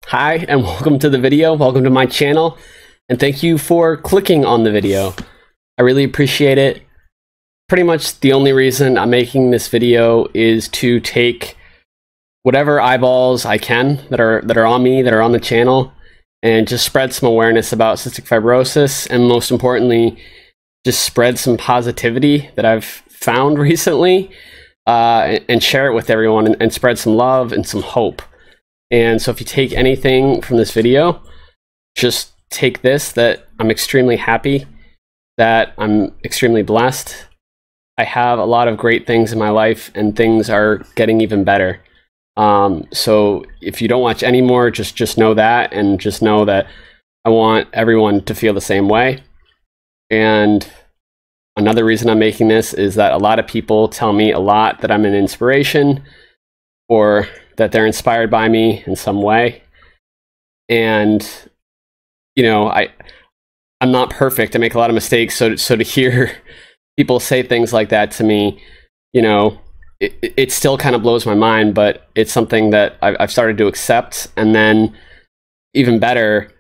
Hi, and welcome to the video. Welcome to my channel, and thank you for clicking on the video. I really appreciate it. Pretty much the only reason I'm making this video is to take whatever eyeballs I can that are on me, that are on the channel, and just spread some awareness about cystic fibrosis, and most importantly, just spread some positivity that I've found recently, and share it with everyone, and spread some love and some hope. And so if you take anything from this video, just take this, that I'm extremely happy, that I'm extremely blessed. I have a lot of great things in my life, and things are getting even better. So if you don't watch anymore, just know that, and just know that I want everyone to feel the same way. And another reason I'm making this is that a lot of people tell me a lot that I'm an inspiration, or that they're inspired by me in some way. And, you know, I'm not perfect. I make a lot of mistakes. So to hear people say things like that to me, you know, it still kind of blows my mind, but it's something that I've started to accept. And then even better,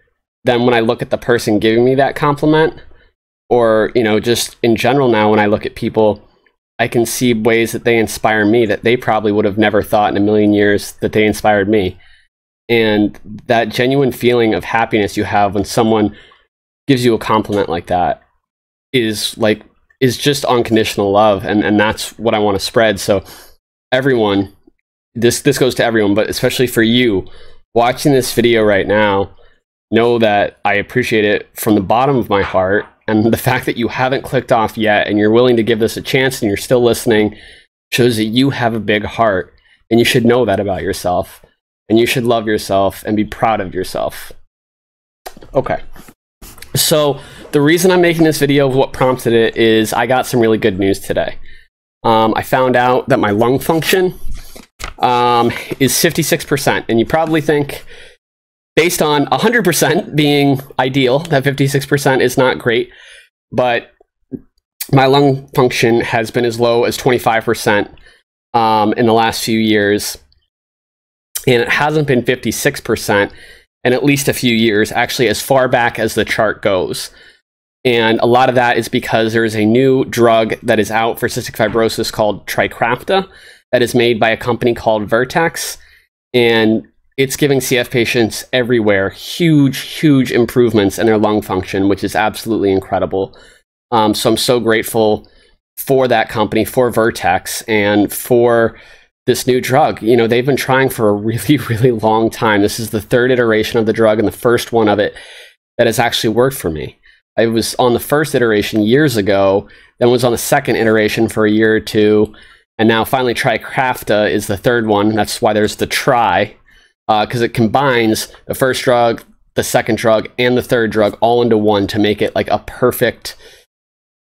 then when I look at the person giving me that compliment, or, you know, just in general now, when I look at people, I can see ways that they inspire me that they probably would have never thought in a million years that they inspired me. And that genuine feeling of happiness you have when someone gives you a compliment like that is just unconditional love. And that's what I want to spread. So everyone, this goes to everyone, but especially for you watching this video right now, know that I appreciate it from the bottom of my heart. And the fact that you haven't clicked off yet and you're willing to give this a chance and you're still listening shows that you have a big heart, and you should know that about yourself, and you should love yourself and be proud of yourself. Okay. So the reason I'm making this video, what prompted it, is I got some really good news today. I found out that my lung function is 56%, and you probably think, based on 100% being ideal, that 56% is not great, but my lung function has been as low as 25% in the last few years, and it hasn't been 56% in at least a few years, actually as far back as the chart goes. And a lot of that is because there is a new drug that is out for cystic fibrosis called Trikafta that is made by a company called Vertex, and it's giving CF patients everywhere huge improvements in their lung function, which is absolutely incredible. So I'm so grateful for that company, for Vertex, and for this new drug. You know, they've been trying for a really long time. This is the third iteration of the drug, and the first one of it that has actually worked for me. I was on the first iteration years ago, then was on the second iteration for a year or two, and now finally Trikafta is the third one. That's why there's the tri. Because it combines the first drug, the second drug, and the third drug all into one to make it like a perfect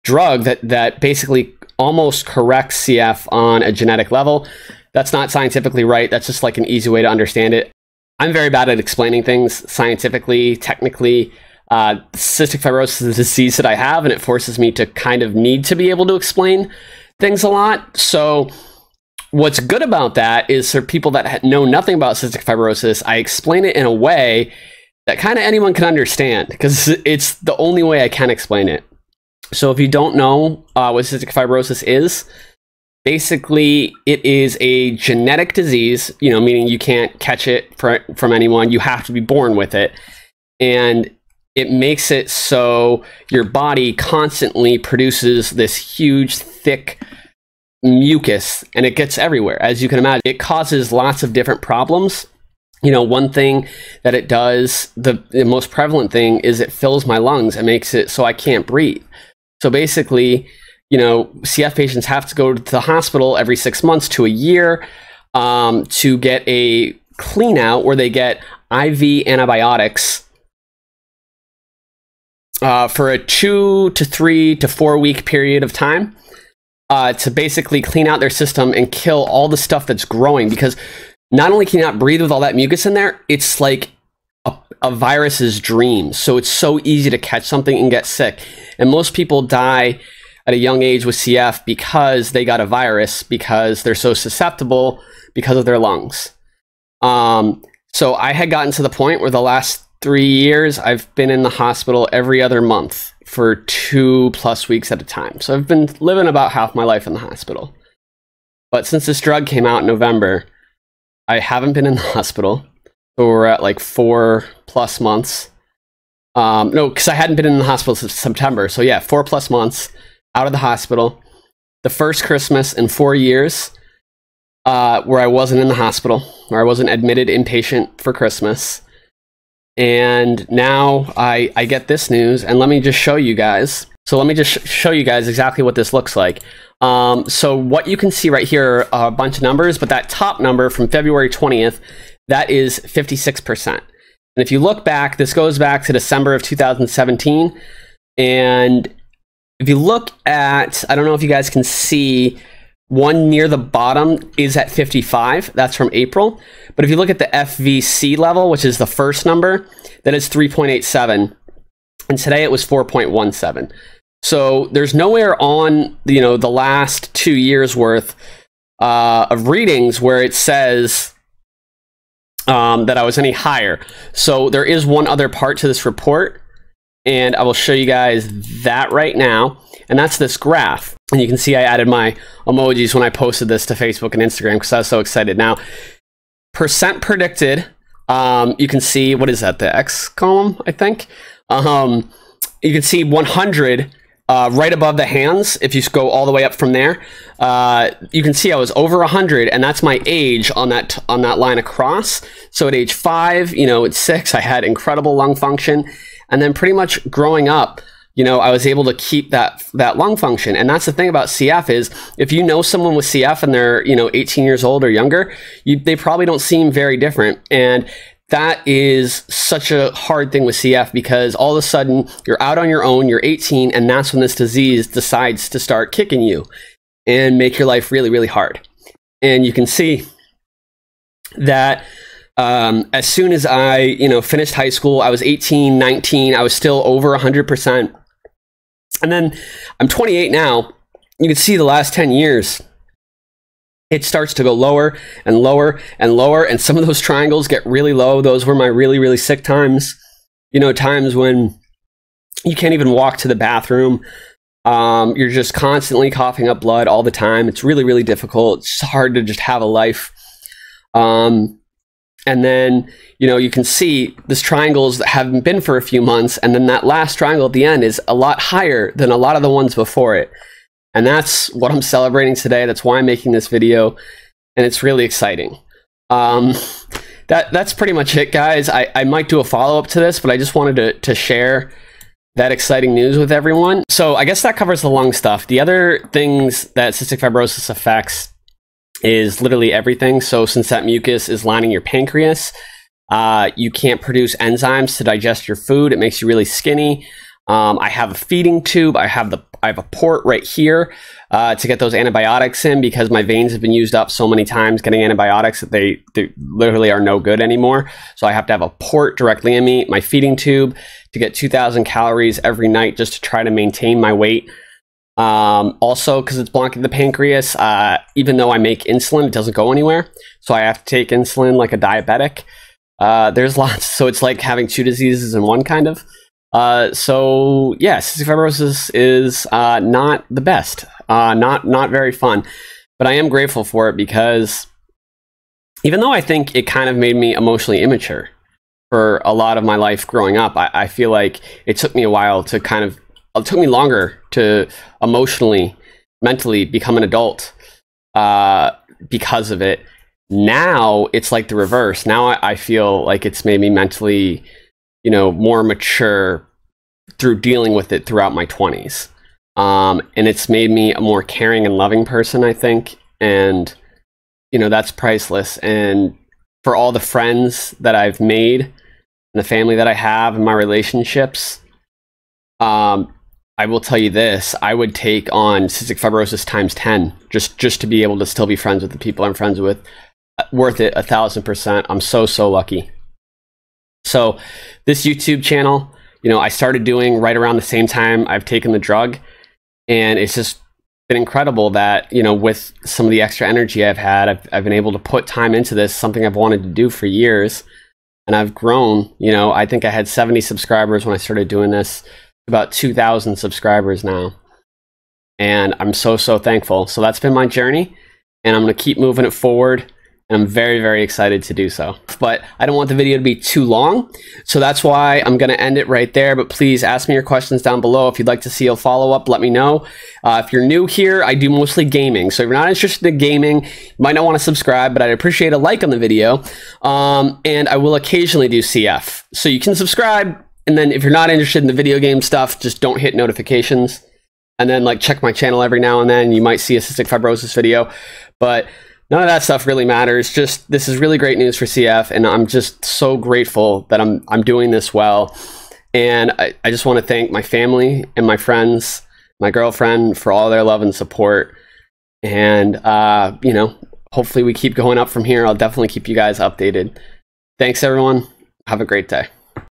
drug that basically almost corrects CF on a genetic level. That's not scientifically right. That's just like an easy way to understand it. I'm very bad at explaining things scientifically, technically. Cystic fibrosis is a disease that I have, and it forces me to kind of need to be able to explain things a lot. So what's good about that is, for people that know nothing about cystic fibrosis, I explain it in a way that kind of anyone can understand, because it's the only way I can explain it. So if you don't know what cystic fibrosis is, basically it is a genetic disease, you know, meaning you can't catch it from anyone. You have to be born with it. And it makes it so your body constantly produces this huge, thick mucus, and it gets everywhere. As you can imagine, it causes lots of different problems. You know, one thing that it does, the most prevalent thing, is it fills my lungs and makes it so I can't breathe. So basically, you know, CF patients have to go to the hospital every 6 months to a year to get a clean out, where they get IV antibiotics for a 2 to 3 to 4 week period of time, to basically clean out their system and kill all the stuff that's growing. Because not only can you not breathe with all that mucus in there, it's like a virus's dream. So it's so easy to catch something and get sick. And most people die at a young age with CF because they got a virus, because they're so susceptible because of their lungs. So I had gotten to the point where the last 3 years I've been in the hospital every other month for 2+ weeks at a time. So I've been living about half my life in the hospital. But since this drug came out in November, I haven't been in the hospital. So we're at like 4+ months. No, because I hadn't been in the hospital since September. So yeah, 4+ months out of the hospital. The first Christmas in 4 years where I wasn't in the hospital, where I wasn't admitted inpatient for Christmas. And now I get this news, and let me just show you guys. So let me just show you guys exactly what this looks like. So what you can see right here are a bunch of numbers, but that top number from February 20th, that is 56%. And if you look back, this goes back to December of 2017. And if you look at, I don't know if you guys can see, one near the bottom is at 55. That's from April. But if you look at the FVC level, which is the first number, that is 3.87. And today it was 4.17. So there's nowhere on, you know, the last 2 years worth of readings where it says that I was any higher. So there is one other part to this report, and I will show you guys that right now. And that's this graph. And you can see I added my emojis when I posted this to Facebook and Instagram because I was so excited. Now, percent predicted, you can see, what is that, the X column, I think? You can see 100 right above the hands. If you go all the way up from there, you can see I was over 100, and that's my age on that line across. So at age 5, you know, at 6, I had incredible lung function. And then pretty much growing up, you know, I was able to keep that lung function. And that's the thing about CF is if you know someone with CF and they're, you know, 18 years old or younger, they probably don't seem very different. And that is such a hard thing with CF because all of a sudden you're out on your own, you're 18, and that's when this disease decides to start kicking you and make your life really, really hard. And you can see that as soon as I, you know, finished high school, I was 18, 19, I was still over 100%. And then I'm 28 now. You can see the last 10 years, it starts to go lower and lower and lower. And some of those triangles get really low. Those were my really, really sick times. You know, times when you can't even walk to the bathroom. You're just constantly coughing up blood all the time. It's really, really difficult. It's hard to just have a life. And then, you know, you can see this triangles that haven't been for a few months. And then that last triangle at the end is a lot higher than a lot of the ones before it. And that's what I'm celebrating today. That's why I'm making this video. And it's really exciting. That's pretty much it, guys. I might do a follow-up to this, but I just wanted to share that exciting news with everyone. So I guess that covers the lung stuff. The other things that cystic fibrosis affects is literally everything. So since that mucus is lining your pancreas, you can't produce enzymes to digest your food. It makes you really skinny. I have a feeding tube. I have a port right here to get those antibiotics in because my veins have been used up so many times getting antibiotics that they literally are no good anymore. So I have to have a port directly in me, my feeding tube, to get 2,000 calories every night just to try to maintain my weight. Also, because it's blocking the pancreas, even though I make insulin, it doesn't go anywhere. So I have to take insulin like a diabetic. There's lots. So it's like having two diseases in one, kind of. So yeah, cystic fibrosis is not the best, not very fun, but I am grateful for it because even though I think it kind of made me emotionally immature for a lot of my life growing up, I feel like it took me a while to it took me longer to emotionally, mentally become an adult because of it. Now it's like the reverse. Now I feel like it's made me mentally, you know, more mature through dealing with it throughout my 20s. And it's made me a more caring and loving person, I think. And, you know, that's priceless. And for all the friends that I've made and the family that I have and my relationships, I will tell you this, I would take on cystic fibrosis times 10 just to be able to still be friends with the people I'm friends with. Worth it 1,000%. I'm so lucky. So this YouTube channel, you know, I started doing right around the same time I've taken the drug, and it's just been incredible that, you know, with some of the extra energy I've had, I've been able to put time into this, something I've wanted to do for years. and I've grown. You know, I think I had 70 subscribers when I started doing this, about 2,000 subscribers now. And I'm so thankful. So that's been my journey, and I'm going to keep moving it forward. And I'm very, very excited to do so. But I don't want the video to be too long, so that's why I'm going to end it right there. But please ask me your questions down below. If you'd like to see a follow-up, let me know. If you're new here, I do mostly gaming. So if you're not interested in gaming, you might not want to subscribe, but I'd appreciate a like on the video. And I will occasionally do CF. So you can subscribe, and then if you're not interested in the video game stuff, just don't hit notifications. And then like check my channel every now and then. You might see a cystic fibrosis video, but none of that stuff really matters. Just, this is really great news for CF, and I'm just so grateful that I'm doing this well. And I just want to thank my family and my friends, my girlfriend, for all their love and support. And, you know, hopefully we keep going up from here. I'll definitely keep you guys updated. Thanks, everyone. Have a great day.